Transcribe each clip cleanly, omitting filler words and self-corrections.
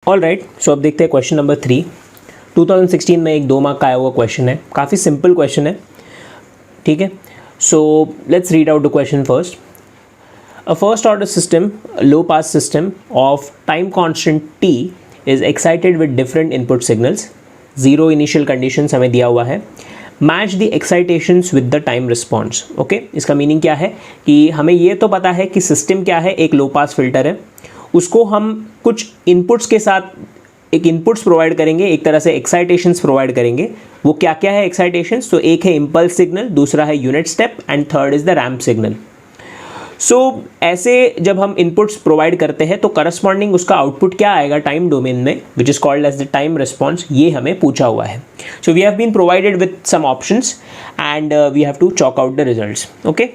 All right, सो अब देखते हैं क्वेश्चन नंबर 3। 2016 में एक 2 मार्क का आया हुआ क्वेश्चन है, काफ़ी सिंपल क्वेश्चन है, ठीक है। So let's read out the question first. A first order system, low pass system of time constant t is excited with different input signals. Zero initial conditions हमें दिया हुआ है। Match the excitations with the time response. Okay, इसका meaning क्या है कि हमें ये तो पता है कि सिस्टम क्या है, एक लो पास फिल्टर है, उसको हम कुछ इनपुट्स के साथ एक इनपुट्स प्रोवाइड करेंगे, एक तरह से एक्साइटेशंस प्रोवाइड करेंगे। वो क्या क्या है एक्साइटेशंस? तो एक है इम्पल्स सिग्नल, दूसरा है unit step and third is the ramp signal. So ऐसे जब हम इनपुट्स प्रोवाइड करते हैं तो करस्पॉन्डिंग उसका आउटपुट क्या आएगा टाइम डोमेन में, which is called as the time response, ये हमें पूछा हुआ है। So we have been provided with some options and we have to chalk out the results. Okay,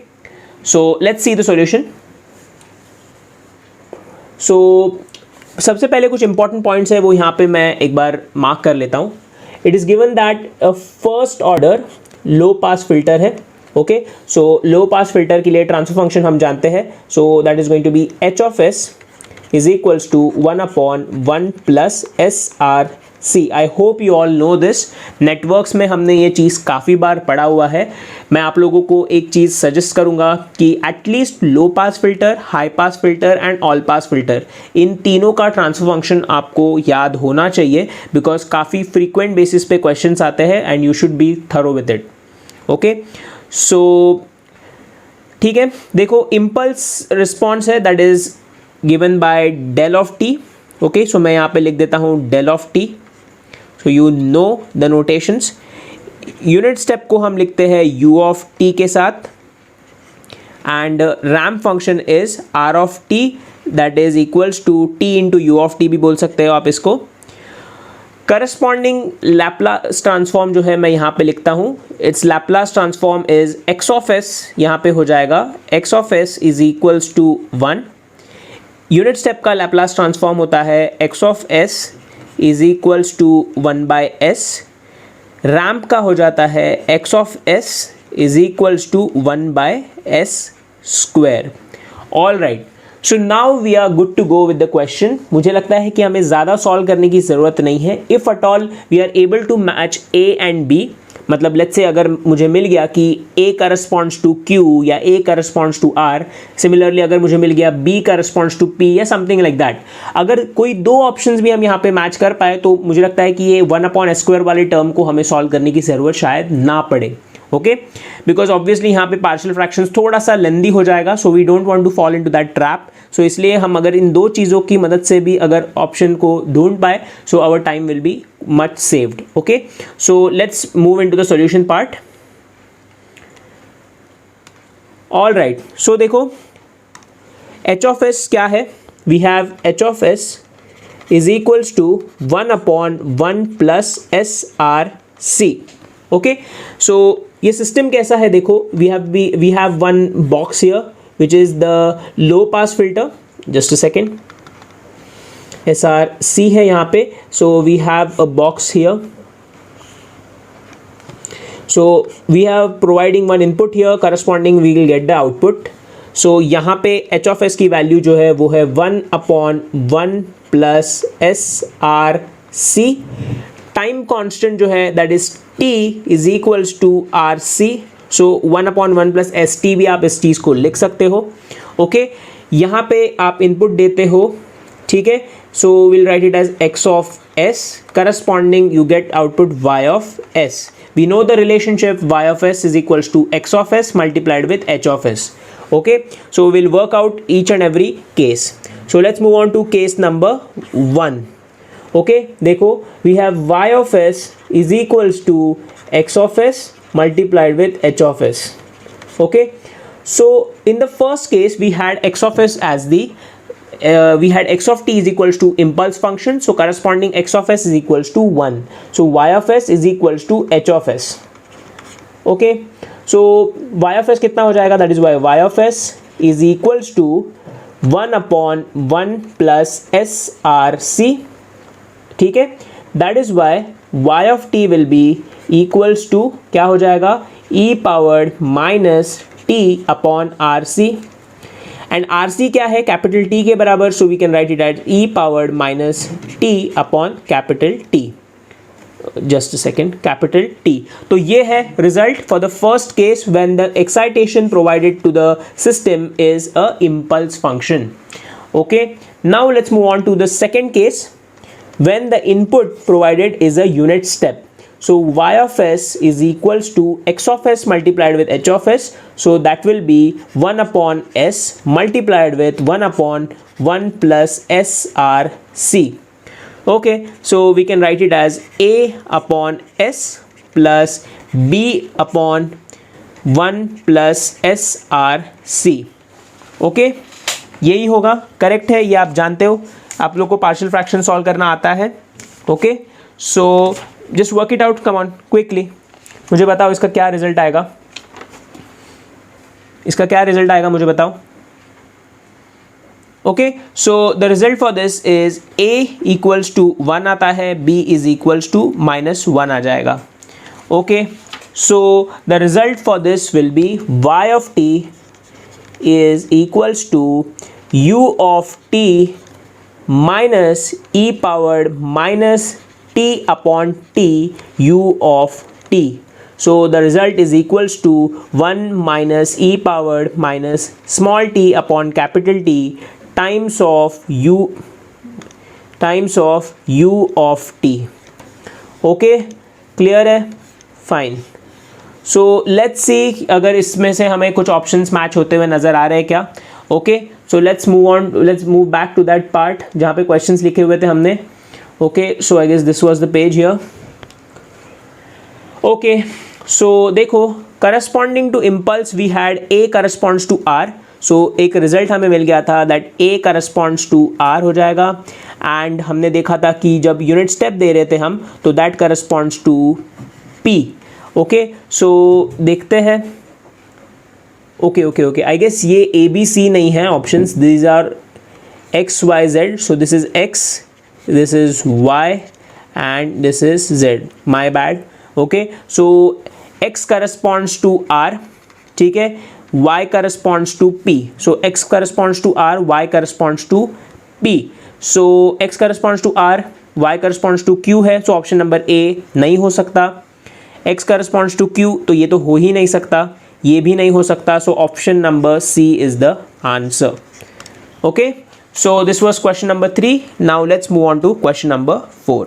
so let's see the solution. So सबसे पहले कुछ important points है वो यहाँ पे मैं एक बार मार्क कर लेता हूँ। It is given that first order low pass filter है। Okay, so low pass filter के लिए ट्रांसफर फंक्शन हम जानते हैं। So that is going to be H of S is equals to 1/1 plus S R C. I hope you all know this. Networks में हमने ये चीज़ काफ़ी बार पढ़ा हुआ है। मैं आप लोगों को एक चीज़ सजेस्ट करूंगा कि at least low pass filter, high pass filter and all pass filter, इन तीनों का ट्रांसफर फंक्शन आपको याद होना चाहिए, बिकॉज काफ़ी फ्रीक्वेंट बेसिस पे क्वेश्चंस आते हैं and you should be thorough with it. Okay, so ठीक है, देखो इम्पल्स रिस्पॉन्स है that is given by del of t. Okay, so मैं यहाँ पे लिख देता हूँ del of t, so you know the notations. Unit step को हम लिखते हैं u ऑफ t के साथ and ramp function is r of t that is equals to t into u of t भी बोल सकते हो आप इसको। करस्पॉन्डिंग लैप्लास ट्रांसफॉर्म जो है मैं यहाँ पे लिखता हूँ, it's Laplace transform is x of s, यहाँ पे हो जाएगा x of s is equals to 1। Unit step का लैप्लास ट्रांसफॉर्म होता है x of s is equals to 1/s। Ramp का हो जाता है x of s is equals to 1/s square. All right, so now we are good to go with the question. मुझे लगता है कि हमें ज़्यादा सॉल्व करने की ज़रूरत नहीं है। If at all we are able to match a and b, मतलब लेट्स से अगर मुझे मिल गया कि a करस्पॉन्ड्स टू q या a corresponds to r, similarly अगर मुझे मिल गया b करस्पॉन्ड्स टू p या समथिंग लाइक दैट, अगर कोई दो ऑप्शंस भी हम यहाँ पे मैच कर पाए तो मुझे लगता है कि ये 1/s² वाले टर्म को हमें सॉल्व करने की ज़रूरत शायद ना पड़े। ओके, बिकॉज ऑब्वियसली यहाँ पे पार्शियल फ्रैक्शंस थोड़ा सा लेंदी हो जाएगा, so we don't want to fall into that trap. So इसलिए हम अगर इन दो चीज़ों की मदद से भी अगर ऑप्शन को ढूंढ पाए, so our time will be much saved. Okay, so let's move into the solution part. All right, so देखो h of s क्या है? We have h of s is equals to 1/1 plus s r c. Okay, so ये system कैसा है देखो, we have one box here which is the low pass filter. Just a second. SRC है यहाँ पे, so we have a box here, so we have providing one input here, corresponding we will get the output. So यहाँ पे h of s की value जो है वो है 1/1 plus SRC। टाइम कांस्टेंट जो है that is t is equals to RC, so 1/1 plus ST भी आप इस चीज़ को लिख सकते हो। ओके, यहाँ पे आप इनपुट देते हो, ठीक है, so we'll write it as x of s, corresponding you get output y of s. We know the relationship y of s is equals to x of s multiplied with h of s. Okay, so we'll work out each and every case. So let's move on to case number 1. Okay, देखो we have y of s is equals to x of s multiplied with h of s. Okay, so in the first case we had x of s as the we had x of t is equals to impulse function, so corresponding x of s is equals to 1, so y of s is equals to h of s. Okay, so y of s कितना हो जाएगा, that is why y of s is equals to 1/1 plus SRC, ठीक है, that is why y of t will be equals to क्या हो जाएगा, e powered minus t upon RC, and R C क्या है, कैपिटल टी के बराबर, so we can write it at e powered minus T upon capital T, just a second, capital T. तो ये है result for the first case when the excitation provided to the system is a impulse function. Okay, now let's move on to the second case when the input provided is a unit step. So y of s is equals to x of s multiplied with h of s, so that will be 1 upon s multiplied with 1 upon 1 plus src. Okay, so we can write it as a upon s plus b upon 1 plus src. Okay, यही होगा, correct है, ये आप जानते हो, आप लोग को पार्शियल फ्रैक्शन सॉल्व करना आता है. Okay, so just work it out, come on quickly. मुझे बताओ इसका क्या रिजल्ट आएगा, इसका क्या रिजल्ट आएगा मुझे बताओ. Okay, so the result for this is a equals to 1 आता है, b इज इक्वल्स टू -1 आ जाएगा. Okay, so the result for this will be y of t is equals to u of t minus e powered minus t upon t u of t. So the result is equals to 1 minus e powered minus small t upon capital T times of u of t. Okay, clear है, fine. So let's सी अगर इसमें से हमें कुछ options match होते हुए नज़र आ रहे हैं क्या. Okay, so let's move back to that part जहाँ पे क्वेश्चंस लिखे हुए थे हमने. Okay, so I guess this was the page here. Okay, so देखो, corresponding to impulse we had a corresponds to r. So एक रिजल्ट हमें मिल गया था that a corresponds to r हो जाएगा. एंड हमने देखा था कि जब यूनिट स्टेप दे रहे थे हम, तो that corresponds to p. Okay, so देखते हैं. ओके, आई गेस ये a b c नहीं है options, these are x y z. So this is x, this is y and this is z. My bad. Okay, so x corresponds to r, ठीक है, y corresponds to p. So x corresponds to r, y corresponds to p. So x corresponds to r, y corresponds to q है, so option number a नहीं हो सकता. x corresponds to q, तो ये तो हो ही नहीं सकता, ये भी नहीं हो सकता, so option number c is the answer. Okay, so this was question number 3. Now let's move on to question number 4.